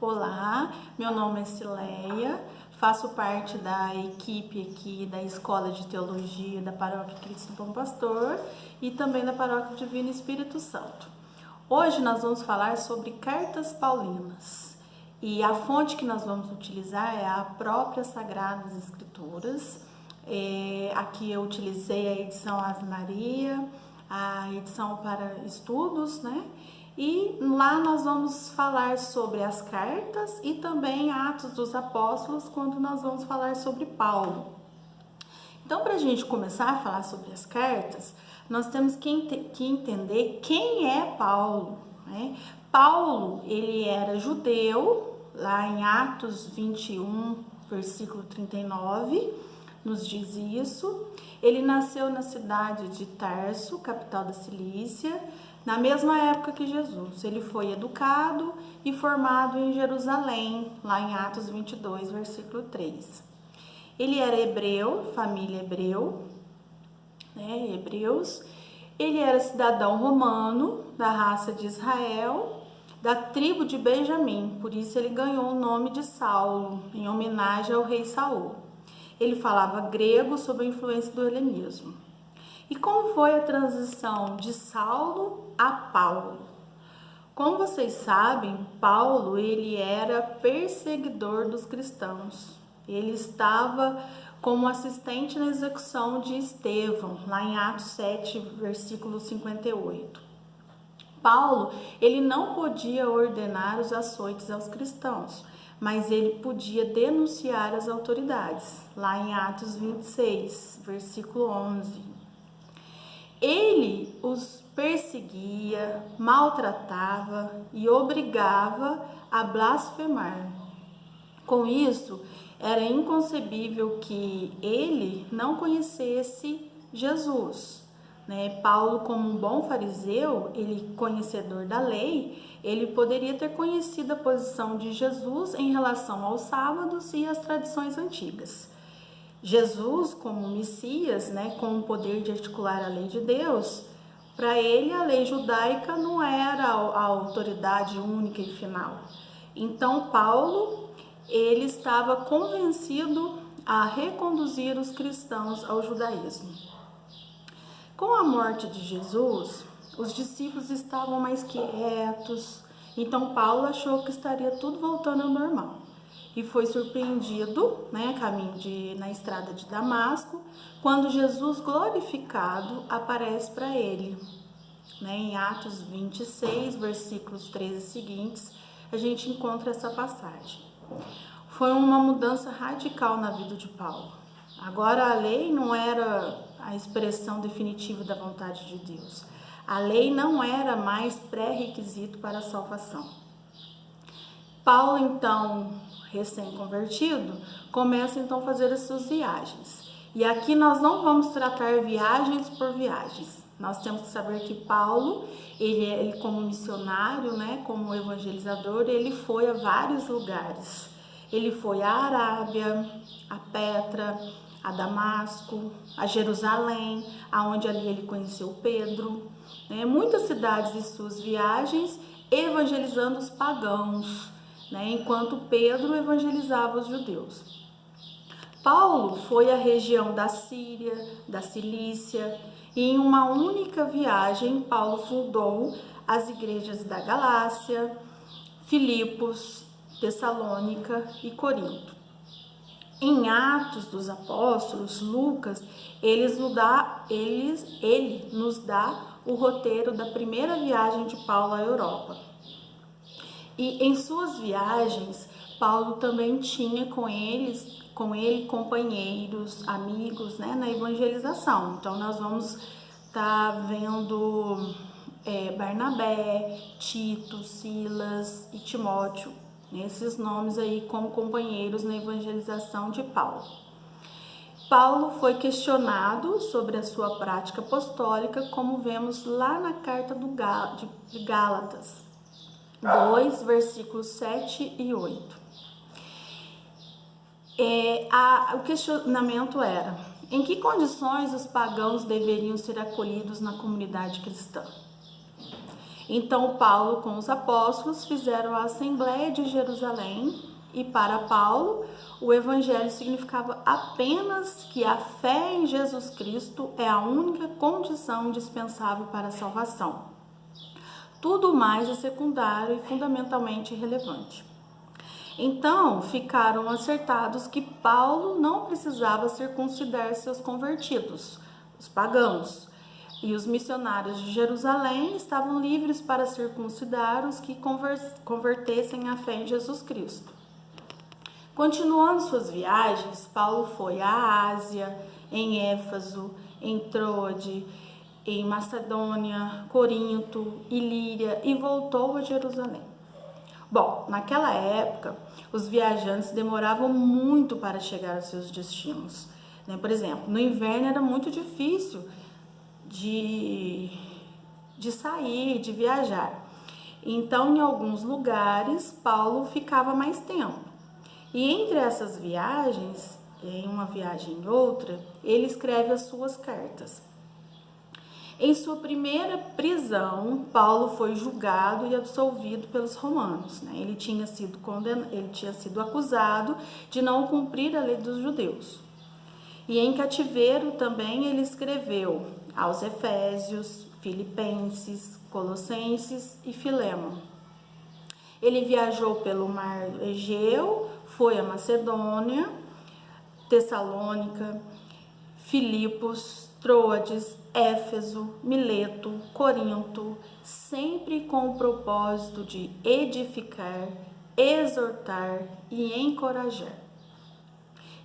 Olá, meu nome é Cileia, faço parte da equipe aqui da Escola de Teologia da Paróquia Cristo Bom Pastor e também da Paróquia Divino Espírito Santo. Hoje nós vamos falar sobre cartas paulinas e a fonte que nós vamos utilizar é a própria Sagradas Escrituras. Aqui eu utilizei a edição Ave Maria, a edição para estudos, né? E lá nós vamos falar sobre as cartas e também Atos dos Apóstolos, quando nós vamos falar sobre Paulo. Então, para a gente começar a falar sobre as cartas, nós temos que entender quem é Paulo, né? Paulo, ele era judeu, lá em Atos 21, versículo 39, nos diz isso. Ele nasceu na cidade de Tarso, capital da Cilícia, na mesma época que Jesus. Ele foi educado e formado em Jerusalém, lá em Atos 22, versículo 3. Ele era hebreu, família hebreus. Ele era cidadão romano, da raça de Israel, da tribo de Benjamim, por isso ele ganhou o nome de Saulo, em homenagem ao rei Saul. Ele falava grego sob a influência do helenismo. E como foi a transição de Saulo a Paulo? Como vocês sabem, Paulo ele era perseguidor dos cristãos. Ele estava como assistente na execução de Estevão, lá em Atos 7, versículo 58. Paulo, ele não podia ordenar os açoites aos cristãos, mas ele podia denunciar as autoridades, lá em Atos 26, versículo 11. Ele os perseguia, maltratava e obrigava a blasfemar. Com isso, era inconcebível que ele não conhecesse Jesus, né? Paulo, como um bom fariseu, ele conhecedor da lei, ele poderia ter conhecido a posição de Jesus em relação aos sábados e às tradições antigas. Jesus, como Messias, né, com o poder de articular a lei de Deus, para ele a lei judaica não era a autoridade única e final. Então Paulo, ele estava convencido a reconduzir os cristãos ao judaísmo. Com a morte de Jesus, os discípulos estavam mais quietos, então Paulo achou que estaria tudo voltando ao normal. E foi surpreendido, né, na estrada de Damasco, quando Jesus glorificado aparece para ele. Né, em Atos 26, versículos 13 seguintes, a gente encontra essa passagem. Foi uma mudança radical na vida de Paulo. Agora a lei não era a expressão definitiva da vontade de Deus. A lei não era mais pré-requisito para a salvação. Paulo, então, recém-convertido, começa então a fazer as suas viagens. E aqui nós não vamos tratar viagens por viagens. Nós temos que saber que Paulo, ele como missionário, né, como evangelizador, ele foi a vários lugares. Ele foi à Arábia, a Petra, a Damasco, a Jerusalém, aonde ali ele conheceu Pedro, né, muitas cidades de suas viagens, evangelizando os pagãos, né, enquanto Pedro evangelizava os judeus. Paulo foi à região da Síria, da Cilícia, e em uma única viagem, Paulo fundou as igrejas da Galácia, Filipos, Tessalônica e Corinto. Em Atos dos Apóstolos, Lucas, ele nos dá o roteiro da primeira viagem de Paulo à Europa. E em suas viagens, Paulo também tinha com ele companheiros, amigos, né, na evangelização. Então nós vamos estar vendo Barnabé, Tito, Silas e Timóteo, esses nomes aí como companheiros na evangelização de Paulo. Paulo foi questionado sobre a sua prática apostólica, como vemos lá na carta de Gálatas 2, versículos 7 e 8. O questionamento era: em que condições os pagãos deveriam ser acolhidos na comunidade cristã? Então Paulo com os apóstolos fizeram a Assembleia de Jerusalém e para Paulo o evangelho significava apenas que a fé em Jesus Cristo é a única condição indispensável para a salvação. Tudo mais é secundário e fundamentalmente irrelevante. Então ficaram acertados que Paulo não precisava circuncidar seus convertidos, os pagãos, e os missionários de Jerusalém estavam livres para circuncidar os que convertessem a fé em Jesus Cristo. Continuando suas viagens, Paulo foi à Ásia, em Éfeso, em Troade, em Macedônia, Corinto, Ilíria e voltou a Jerusalém. Bom, naquela época, os viajantes demoravam muito para chegar aos seus destinos. Por exemplo, no inverno era muito difícil de sair, de viajar. Então, em alguns lugares, Paulo ficava mais tempo. E entre essas viagens, em uma viagem e outra, ele escreve as suas cartas. Em sua primeira prisão, Paulo foi julgado e absolvido pelos romanos. Ele tinha sido acusado de não cumprir a lei dos judeus. E em cativeiro também ele escreveu aos Efésios, Filipenses, Colossenses e Filemon. Ele viajou pelo mar Egeu, foi a Macedônia, Tessalônica, Filipos, Troades, Éfeso, Mileto, Corinto, sempre com o propósito de edificar, exortar e encorajar.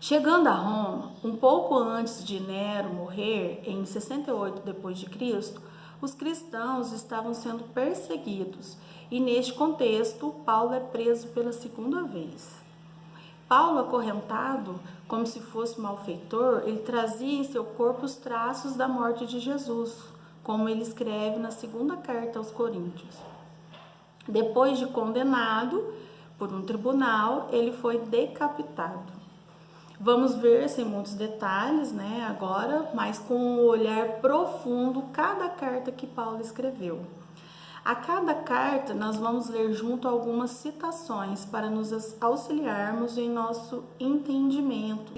Chegando a Roma, um pouco antes de Nero morrer, em 68 d.C., os cristãos estavam sendo perseguidos e, neste contexto, Paulo é preso pela segunda vez. Paulo, acorrentado, como se fosse malfeitor, ele trazia em seu corpo os traços da morte de Jesus, como ele escreve na segunda carta aos Coríntios. Depois de condenado por um tribunal, ele foi decapitado. Vamos ver sem muitos detalhes, agora, mas com um olhar profundo, cada carta que Paulo escreveu. A cada carta, nós vamos ler junto algumas citações para nos auxiliarmos em nosso entendimento.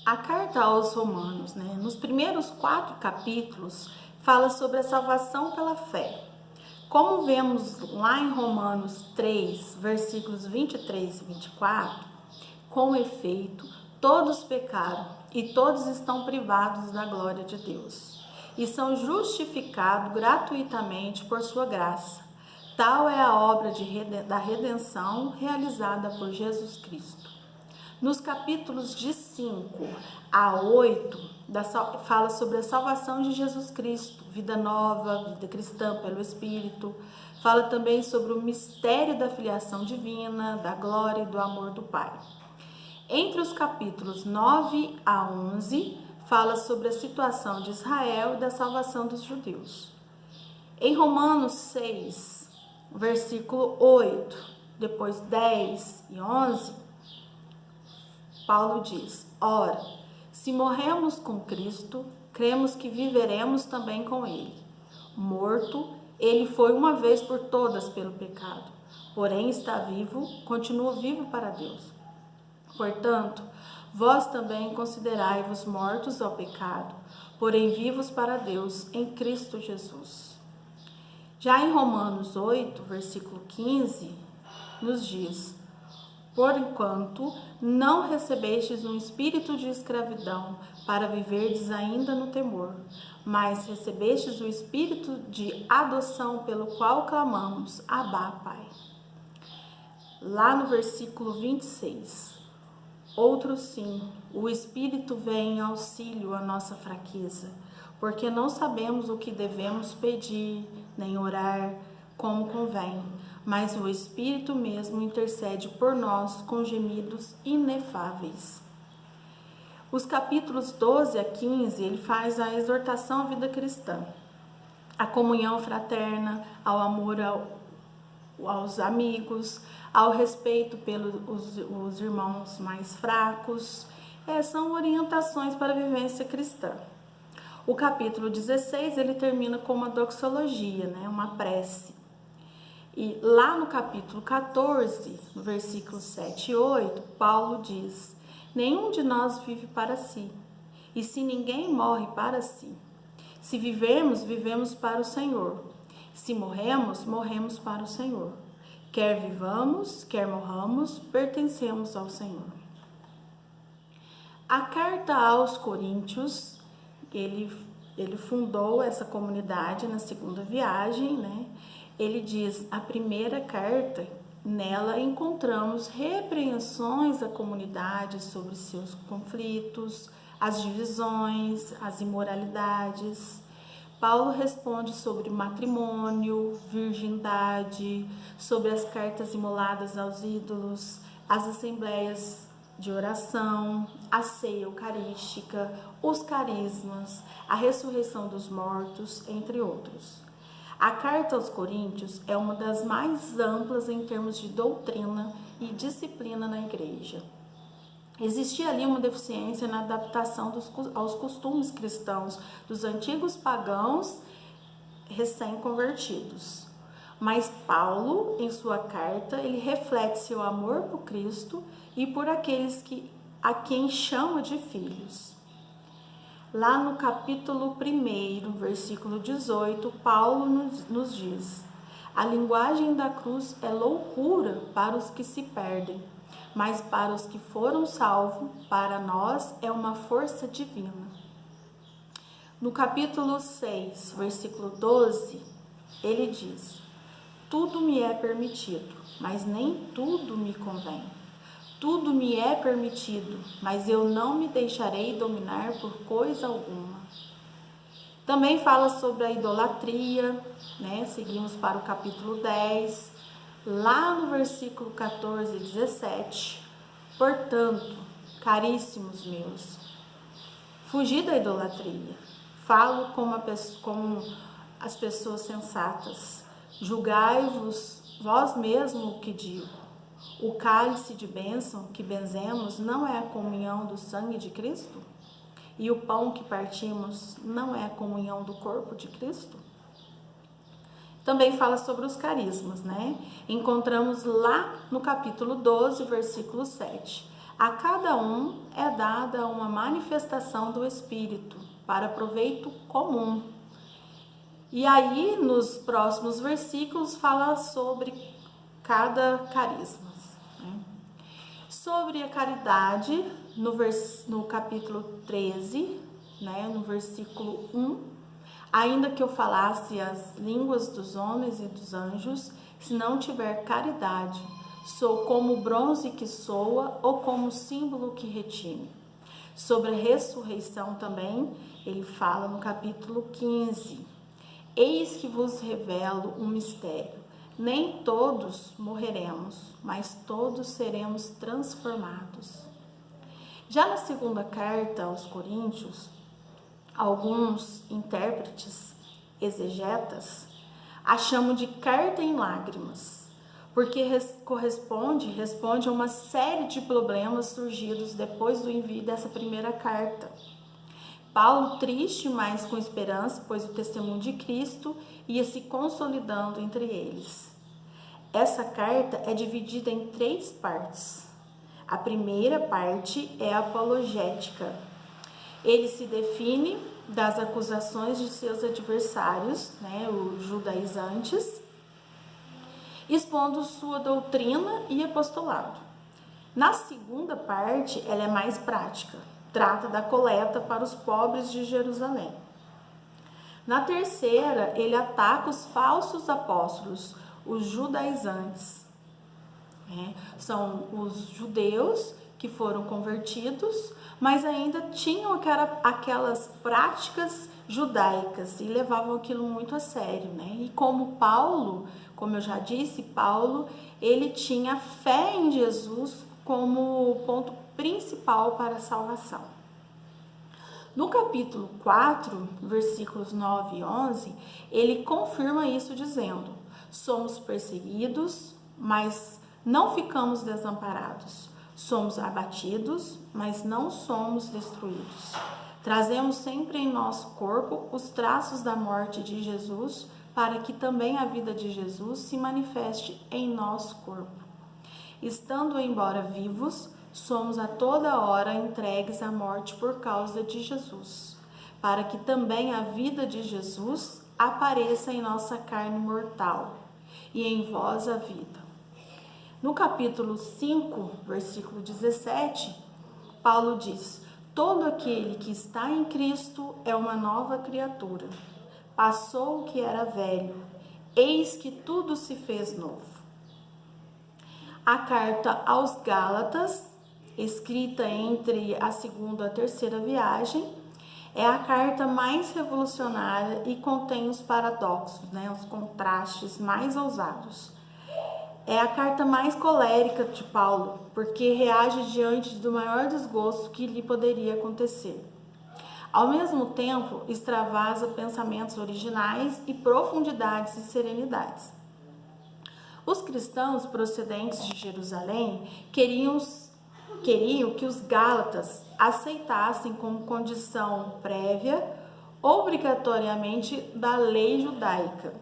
A carta aos Romanos, nos primeiros 4 capítulos, fala sobre a salvação pela fé. Como vemos lá em Romanos 3, versículos 23 e 24, com efeito, todos pecaram e todos estão privados da glória de Deus e são justificados gratuitamente por sua graça. Tal é a obra da redenção realizada por Jesus Cristo. Nos capítulos de 5 a 8, fala sobre a salvação de Jesus Cristo, vida nova, vida cristã pelo Espírito. Fala também sobre o mistério da filiação divina, da glória e do amor do Pai. Entre os capítulos 9 a 11, fala sobre a situação de Israel e da salvação dos judeus. Em Romanos 6, versículo 8, depois 10 e 11, Paulo diz: ora, se morremos com Cristo, cremos que viveremos também com Ele. Morto, Ele foi uma vez por todas pelo pecado, porém está vivo, continua vivo para Deus. Portanto, vós também considerai-vos mortos ao pecado, porém vivos para Deus em Cristo Jesus. Já em Romanos 8, versículo 15, nos diz: porquanto não recebestes um espírito de escravidão para viverdes ainda no temor, mas recebestes o espírito de adoção pelo qual clamamos, Abá, Pai. Lá no versículo 26, outro sim, o Espírito vem em auxílio à nossa fraqueza, porque não sabemos o que devemos pedir, nem orar como convém, mas o Espírito mesmo intercede por nós com gemidos inefáveis. Os capítulos 12 a 15, ele faz a exortação à vida cristã, à comunhão fraterna, ao amor aos amigos, ao respeito pelos irmãos mais fracos. São orientações para a vivência cristã. O capítulo 16, ele termina com uma doxologia, né? Uma prece. E lá no capítulo 14, no versículos 7 e 8, Paulo diz: nenhum de nós vive para si, e se ninguém morre para si. Se vivermos, vivemos para o Senhor. Se morremos, morremos para o Senhor. Quer vivamos, quer morramos, pertencemos ao Senhor. A carta aos Coríntios, ele fundou essa comunidade na segunda viagem, né? Ele diz, a primeira carta, nela encontramos repreensões da comunidade sobre seus conflitos, as divisões, as imoralidades. Paulo responde sobre matrimônio, virgindade, sobre as cartas imoladas aos ídolos, as assembleias de oração, a ceia eucarística, os carismas, a ressurreição dos mortos, entre outros. A carta aos Coríntios é uma das mais amplas em termos de doutrina e disciplina na igreja. Existia ali uma deficiência na adaptação aos costumes cristãos dos antigos pagãos recém-convertidos. Mas Paulo, em sua carta, ele reflete seu amor por Cristo e por aqueles a quem chama de filhos. Lá no capítulo 1, versículo 18, Paulo nos diz: a linguagem da cruz é loucura para os que se perdem, mas para os que foram salvos, para nós é uma força divina. No capítulo 6, versículo 12, ele diz: tudo me é permitido, mas nem tudo me convém. Tudo me é permitido, mas eu não me deixarei dominar por coisa alguma. Também fala sobre a idolatria, né? Seguimos para o capítulo 10, lá no versículo 14 e 17. Portanto, caríssimos meus, fugi da idolatria. Falo como as pessoas sensatas. Julgai-vos vós mesmos o que digo. O cálice de bênção que benzemos não é a comunhão do sangue de Cristo? E o pão que partimos não é a comunhão do corpo de Cristo? Também fala sobre os carismas, né? Encontramos lá no capítulo 12, versículo 7. A cada um é dada uma manifestação do Espírito para proveito comum. E aí, nos próximos versículos, fala sobre cada carisma. Sobre a caridade, no capítulo 13, né, no versículo 1, ainda que eu falasse as línguas dos homens e dos anjos, se não tiver caridade, sou como o bronze que soa ou como o símbolo que retine. Sobre a ressurreição também, ele fala no capítulo 15, eis que vos revelo um mistério. Nem todos morreremos, mas todos seremos transformados. Já na segunda carta aos Coríntios, alguns intérpretes, exegetas, a chamam de carta em lágrimas, porque responde a uma série de problemas surgidos depois do envio dessa primeira carta. Paulo, triste, mas com esperança, pois o testemunho de Cristo ia se consolidando entre eles. Essa carta é dividida em 3 partes. A primeira parte é apologética. Ele se define das acusações de seus adversários, né, os judaizantes, expondo sua doutrina e apostolado. Na segunda parte, ela é mais prática. Trata da coleta para os pobres de Jerusalém. Na terceira, ele ataca os falsos apóstolos, os judaizantes. São os judeus que foram convertidos, mas ainda tinham aquelas práticas judaicas e levavam aquilo muito a sério, né? E como Paulo, como eu já disse, Paulo, ele tinha fé em Jesus como ponto principal para a salvação. No capítulo 4, versículos 9 e 11, ele confirma isso dizendo: somos perseguidos, mas não ficamos desamparados. Somos abatidos, mas não somos destruídos. Trazemos sempre em nosso corpo os traços da morte de Jesus, para que também a vida de Jesus se manifeste em nosso corpo. Estando embora vivos, somos a toda hora entregues à morte por causa de Jesus, para que também a vida de Jesus apareça em nossa carne mortal, e em vós a vida. No capítulo 5, versículo 17, Paulo diz: todo aquele que está em Cristo é uma nova criatura. Passou o que era velho, eis que tudo se fez novo. A carta aos Gálatas, escrita entre a segunda e a terceira viagem, é a carta mais revolucionária e contém os paradoxos, os contrastes mais ousados. É a carta mais colérica de Paulo, porque reage diante do maior desgosto que lhe poderia acontecer. Ao mesmo tempo, extravasa pensamentos originais e profundidades e serenidades. Os cristãos procedentes de Jerusalém queriam que os gálatas aceitassem como condição prévia, obrigatoriamente, da lei judaica.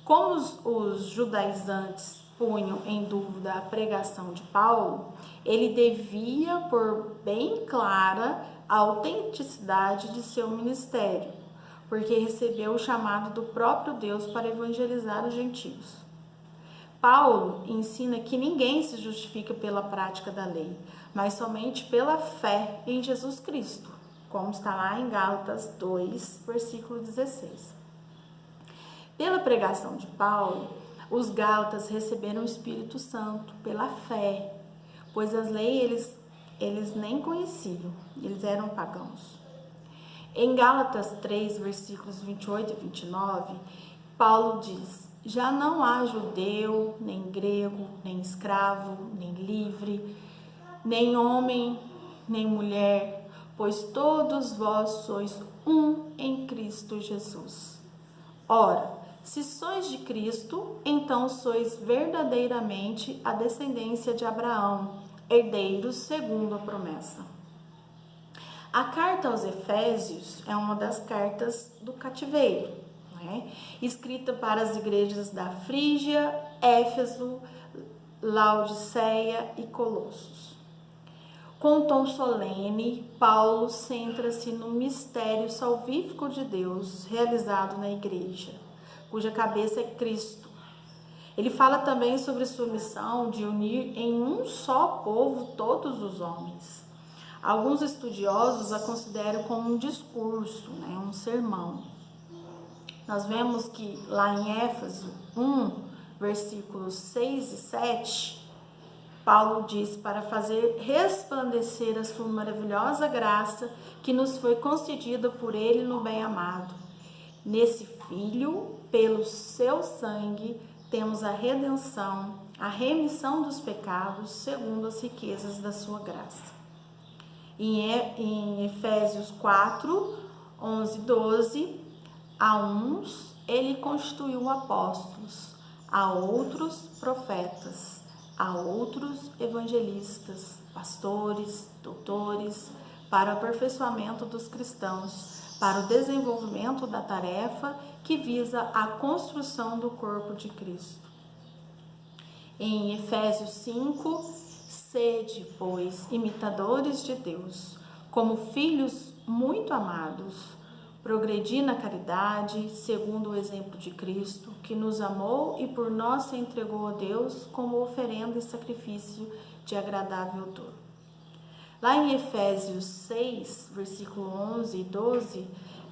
Como os judaizantes punham em dúvida a pregação de Paulo, ele devia pôr bem clara a autenticidade de seu ministério, porque recebeu o chamado do próprio Deus para evangelizar os gentios. Paulo ensina que ninguém se justifica pela prática da lei, mas somente pela fé em Jesus Cristo, como está lá em Gálatas 2, versículo 16. Pela pregação de Paulo, os gálatas receberam o Espírito Santo pela fé, pois as leis eles nem conheciam, eles eram pagãos. Em Gálatas 3, versículos 28 e 29, Paulo diz: já não há judeu, nem grego, nem escravo, nem livre, nem homem, nem mulher, pois todos vós sois um em Cristo Jesus. Ora, se sois de Cristo, então sois verdadeiramente a descendência de Abraão, herdeiros segundo a promessa. A carta aos Efésios é uma das cartas do cativeiro, escrita para as igrejas da Frígia, Éfeso, Laodiceia e Colossos. Com tom solene, Paulo centra-se no mistério salvífico de Deus realizado na igreja, cuja cabeça é Cristo. Ele fala também sobre sua missão de unir em um só povo todos os homens. Alguns estudiosos a consideram como um discurso, um sermão. Nós vemos que lá em Éfeso 1, versículos 6 e 7, Paulo diz: para fazer resplandecer a sua maravilhosa graça que nos foi concedida por ele no bem-amado. Nesse Filho, pelo seu sangue, temos a redenção, a remissão dos pecados, segundo as riquezas da sua graça. Em Efésios 4, 11 e 12, a uns ele constituiu apóstolos, a outros profetas, a outros evangelistas, pastores, doutores, para o aperfeiçoamento dos cristãos, para o desenvolvimento da tarefa que visa a construção do corpo de Cristo. Em Efésios 5, sede, pois, imitadores de Deus, como filhos muito amados, progredi na caridade, segundo o exemplo de Cristo, que nos amou e por nós se entregou a Deus como oferenda e sacrifício de agradável odor. Lá em Efésios 6, versículo 11 e 12,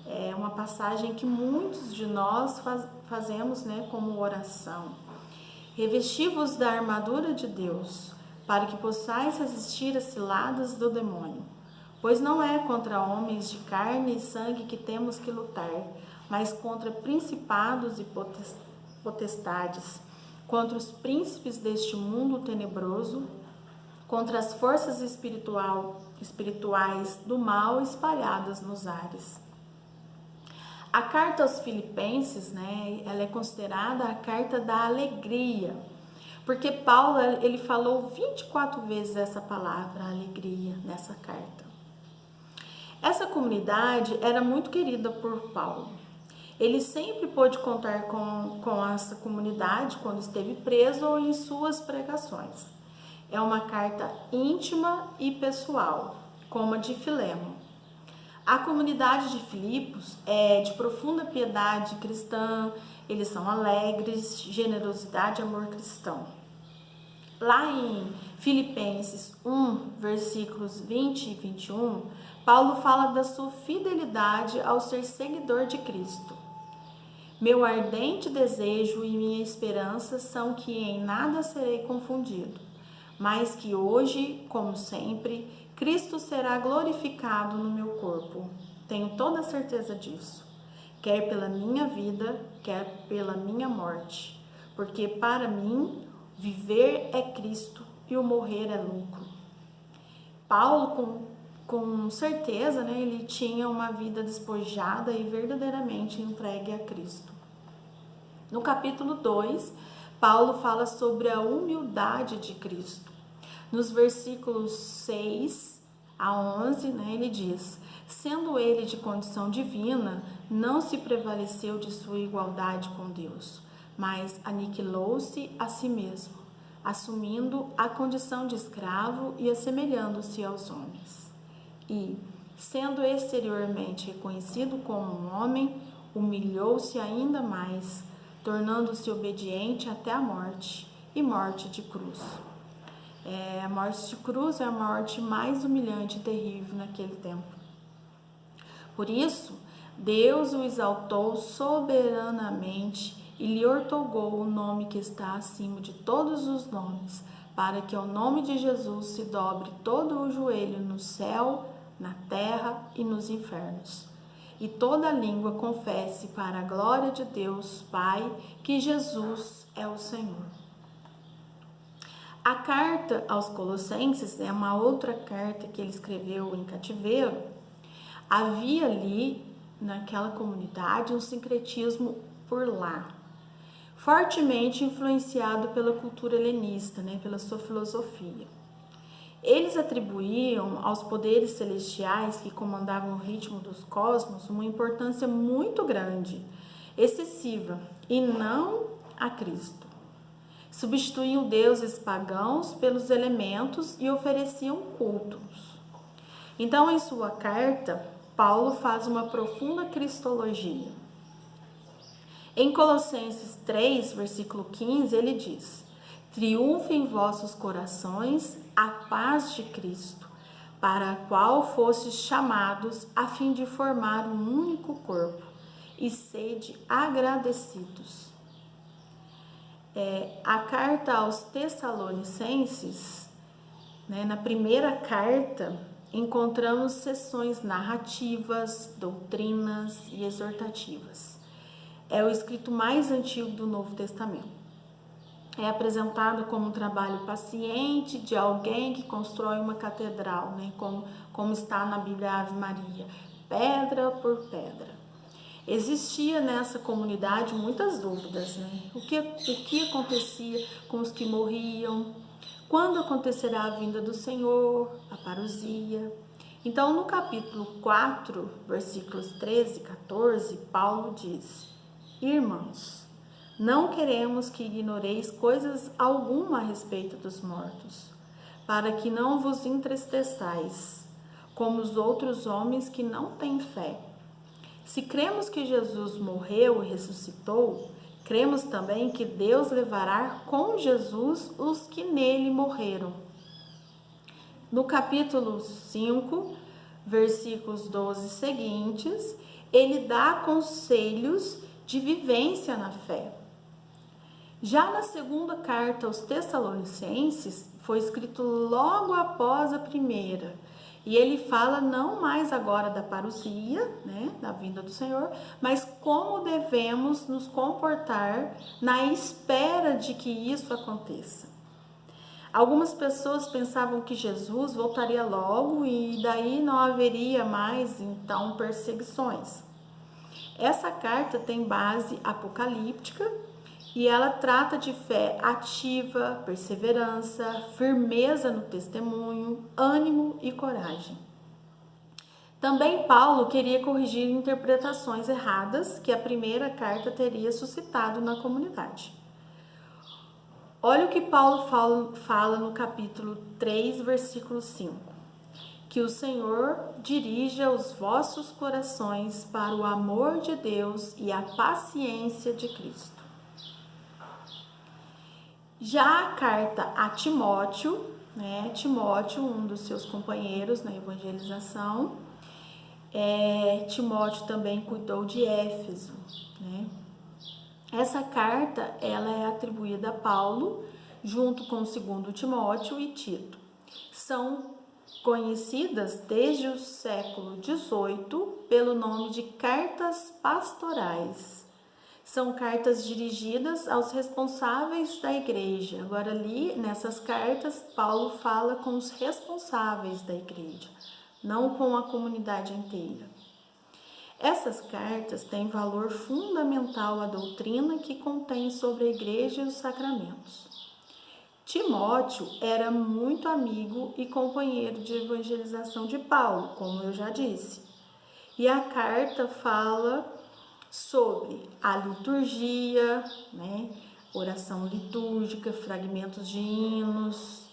é uma passagem que muitos de nós fazemos como oração. Revesti-vos da armadura de Deus, para que possais resistir às ciladas do demônio. Pois não é contra homens de carne e sangue que temos que lutar, mas contra principados e potestades, contra os príncipes deste mundo tenebroso, contra as forças espirituais do mal espalhadas nos ares. A carta aos Filipenses, ela é considerada a carta da alegria, porque Paulo ele falou 24 vezes essa palavra, alegria, nessa carta. Essa comunidade era muito querida por Paulo. Ele sempre pôde contar com essa comunidade quando esteve preso ou em suas pregações. É uma carta íntima e pessoal, como a de Filemon. A comunidade de Filipos é de profunda piedade cristã, eles são alegres, generosidade e amor cristão. Lá em Filipenses 1, versículos 20 e 21, Paulo fala da sua fidelidade ao ser seguidor de Cristo. Meu ardente desejo e minha esperança são que em nada serei confundido, mas que hoje, como sempre, Cristo será glorificado no meu corpo. Tenho toda a certeza disso, quer pela minha vida, quer pela minha morte, porque para mim viver é Cristo e o morrer é lucro. Paulo, com certeza, ele tinha uma vida despojada e verdadeiramente entregue a Cristo. No capítulo 2, Paulo fala sobre a humildade de Cristo. Nos versículos 6 a 11, ele diz: sendo ele de condição divina, não se prevaleceu de sua igualdade com Deus, mas aniquilou-se a si mesmo, assumindo a condição de escravo e assemelhando-se aos homens. E, sendo exteriormente reconhecido como um homem, humilhou-se ainda mais, tornando-se obediente até a morte, e morte de cruz. A morte de cruz é a morte mais humilhante e terrível naquele tempo. Por isso, Deus o exaltou soberanamente e lhe outorgou o nome que está acima de todos os nomes, para que ao nome de Jesus se dobre todo o joelho no céu, na terra e nos infernos, e toda língua confesse para a glória de Deus Pai que Jesus é o Senhor. A carta aos Colossenses é uma outra carta que ele escreveu em cativeiro. Havia ali, naquela comunidade, um sincretismo por lá, fortemente influenciado pela cultura helenista, pela sua filosofia. Eles atribuíam aos poderes celestiais que comandavam o ritmo dos cosmos uma importância muito grande, excessiva, e não a Cristo. Substituíam deuses pagãos pelos elementos e ofereciam cultos. Então, em sua carta, Paulo faz uma profunda cristologia. Em Colossenses 3, versículo 15, ele diz: triunfe em vossos corações a paz de Cristo, para a qual fostes chamados a fim de formar um único corpo, e sede agradecidos. A carta aos Tessalonicenses, na primeira carta, encontramos seções narrativas, doutrinas e exortativas. É o escrito mais antigo do Novo Testamento. É apresentado como um trabalho paciente de alguém que constrói uma catedral, como está na Bíblia Ave Maria, pedra por pedra. Existia nessa comunidade muitas dúvidas, O que acontecia com os que morriam? Quando acontecerá a vinda do Senhor, a parousia? Então, no capítulo 4, versículos 13 e 14, Paulo diz: irmãos, não queremos que ignoreis coisas alguma a respeito dos mortos, para que não vos entristeçais, como os outros homens que não têm fé. Se cremos que Jesus morreu e ressuscitou, cremos também que Deus levará com Jesus os que nele morreram. No capítulo 5, versículos 12 seguintes, ele dá conselhos de vivência na fé. Já na segunda carta aos Tessalonicenses, foi escrito logo após a primeira, e ele fala não mais agora da parousia, da vinda do Senhor, mas como devemos nos comportar na espera de que isso aconteça. Algumas pessoas pensavam que Jesus voltaria logo e daí não haveria mais, então, perseguições. Essa carta tem base apocalíptica e ela trata de fé ativa, perseverança, firmeza no testemunho, ânimo e coragem. Também Paulo queria corrigir interpretações erradas que a primeira carta teria suscitado na comunidade. Olha o que Paulo fala no capítulo 3, versículo 5. Que o Senhor dirija os vossos corações para o amor de Deus e a paciência de Cristo. Já a carta a Timóteo, Timóteo, um dos seus companheiros na evangelização, Timóteo também cuidou de Éfeso, Essa carta ela é atribuída a Paulo, junto com 2 Timóteo e Tito. São conhecidas desde o século XVIII pelo nome de cartas pastorais. São cartas dirigidas aos responsáveis da igreja. Agora, ali nessas cartas, Paulo fala com os responsáveis da igreja, não com a comunidade inteira. Essas cartas têm valor fundamental à doutrina que contém sobre a igreja e os sacramentos. Timóteo era muito amigo e companheiro de evangelização de Paulo, como eu já disse. E a carta fala sobre a liturgia, oração litúrgica, fragmentos de hinos,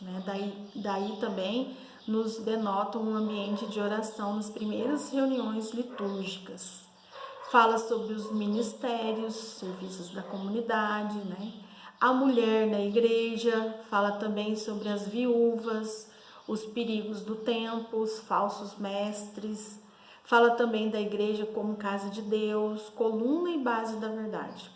daí também nos denota um ambiente de oração nas primeiras reuniões litúrgicas. Fala sobre os ministérios, serviços da comunidade, A mulher na igreja, fala também sobre as viúvas, os perigos do tempo, os falsos mestres. Fala também da igreja como casa de Deus, coluna e base da verdade.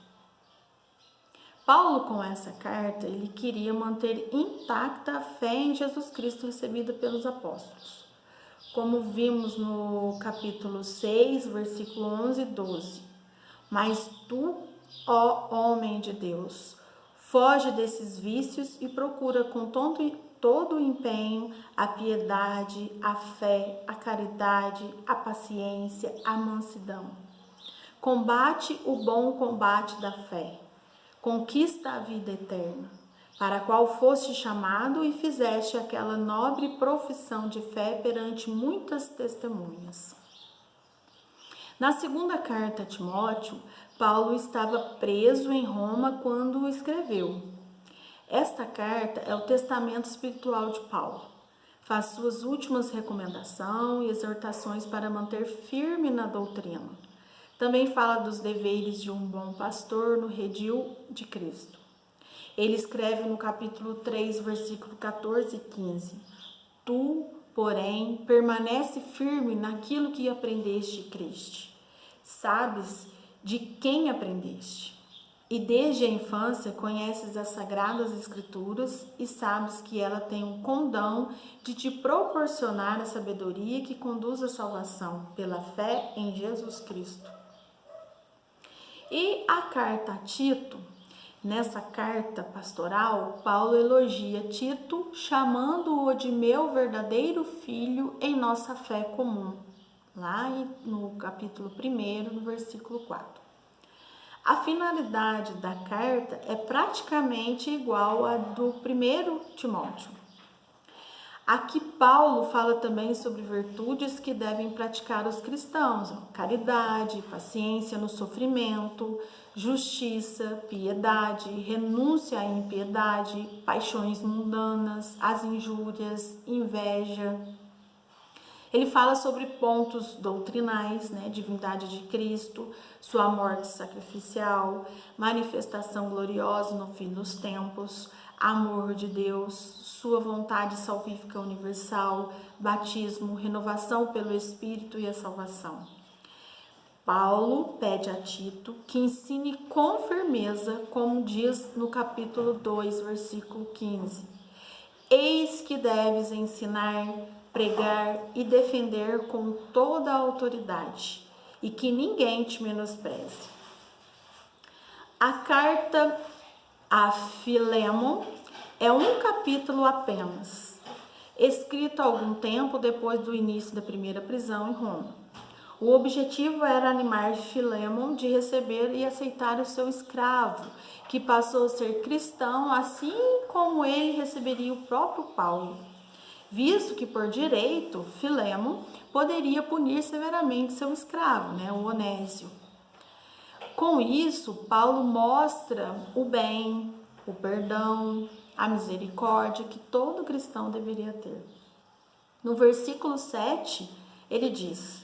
Paulo, com essa carta, ele queria manter intacta a fé em Jesus Cristo recebida pelos apóstolos. Como vimos no capítulo 6, versículo 11 e 12. Mas tu, ó homem de Deus, foge desses vícios e procura com todo o empenho a piedade, a fé, a caridade, a paciência, a mansidão. Combate o bom combate da fé. Conquista a vida eterna, para a qual foste chamado e fizeste aquela nobre profissão de fé perante muitas testemunhas. Na segunda carta a Timóteo, Paulo estava preso em Roma quando escreveu. Esta carta é o testamento espiritual de Paulo. Faz suas últimas recomendações e exortações para manter firme na doutrina. Também fala dos deveres de um bom pastor no redil de Cristo. Ele escreve no capítulo 3, versículo 14 e 15. Tu, porém, permanece firme naquilo que aprendeste de Cristo. Sabes de quem aprendeste. E desde a infância conheces as Sagradas Escrituras e sabes que ela tem o condão de te proporcionar a sabedoria que conduz à salvação pela fé em Jesus Cristo. E a carta a Tito, nessa carta pastoral, Paulo elogia Tito, chamando-o de meu verdadeiro filho em nossa fé comum, lá no capítulo 1, no versículo 4. A finalidade da carta é praticamente igual à do 1 Timóteo. Aqui Paulo fala também sobre virtudes que devem praticar os cristãos: caridade, paciência no sofrimento, justiça, piedade, renúncia à impiedade, paixões mundanas, as injúrias, inveja. Ele fala sobre pontos doutrinais, divindade de Cristo, sua morte sacrificial, manifestação gloriosa no fim dos tempos, amor de Deus, sua vontade salvífica universal, batismo, renovação pelo Espírito e a salvação. Paulo pede a Tito que ensine com firmeza, como diz no capítulo 2, versículo 15. Eis que deves ensinar, pregar e defender com toda a autoridade, e que ninguém te menospreze. A carta a Filémon é um capítulo apenas, escrito algum tempo depois do início da primeira prisão em Roma. O objetivo era animar Filémon de receber e aceitar o seu escravo, que passou a ser cristão, assim como ele receberia o próprio Paulo. visto que por direito Filémon poderia punir severamente seu escravo, o Onésio. Com isso, Paulo mostra o bem, o perdão, a misericórdia que todo cristão deveria ter. No versículo 7, ele diz: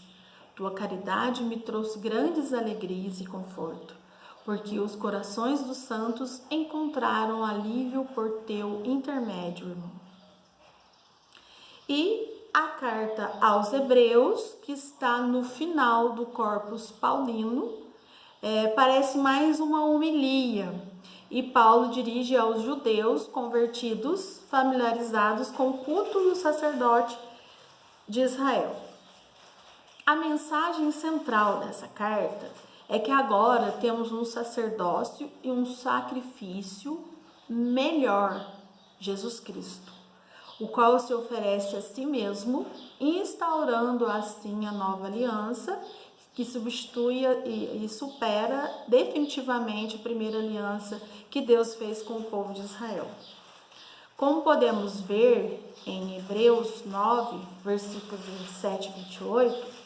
tua caridade me trouxe grandes alegrias e conforto, porque os corações dos santos encontraram alívio por teu intermédio, irmão. E a carta aos Hebreus, que está no final do Corpus Paulino, parece mais uma homilia, e Paulo dirige aos judeus convertidos, familiarizados com o culto do sacerdote de Israel. A mensagem central dessa carta é que agora temos um sacerdócio e um sacrifício melhor, Jesus Cristo, o qual se oferece a si mesmo, instaurando assim a nova aliança, que substitui e supera definitivamente a primeira aliança que Deus fez com o povo de Israel. Como podemos ver em Hebreus 9, versículos 27 e 28,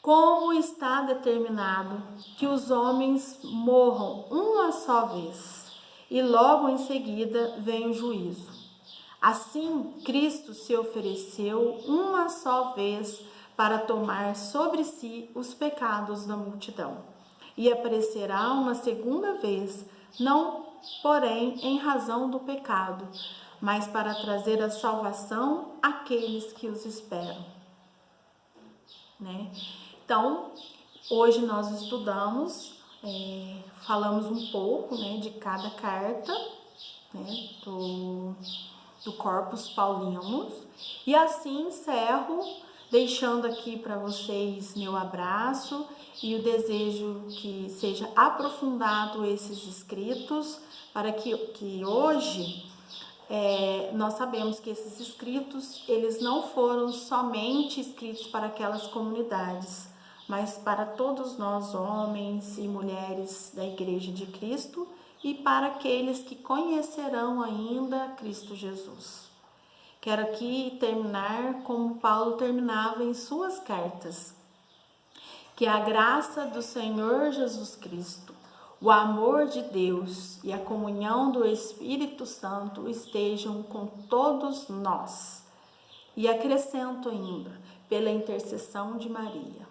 como está determinado que os homens morram uma só vez e logo em seguida vem o juízo. Assim, Cristo se ofereceu uma só vez para tomar sobre si os pecados da multidão. E aparecerá uma segunda vez, não, porém, em razão do pecado, mas para trazer a salvação àqueles que os esperam. Então, hoje nós estudamos, falamos um pouco de cada carta do Corpus Paulinus, e assim encerro deixando aqui para vocês meu abraço e o desejo que seja aprofundado esses escritos, para que hoje nós sabemos que esses escritos, eles não foram somente escritos para aquelas comunidades, mas para todos nós, homens e mulheres da Igreja de Cristo, e para aqueles que conhecerão ainda Cristo Jesus. Quero aqui terminar como Paulo terminava em suas cartas. Que a graça do Senhor Jesus Cristo, o amor de Deus e a comunhão do Espírito Santo estejam com todos nós. E acrescento ainda, pela intercessão de Maria.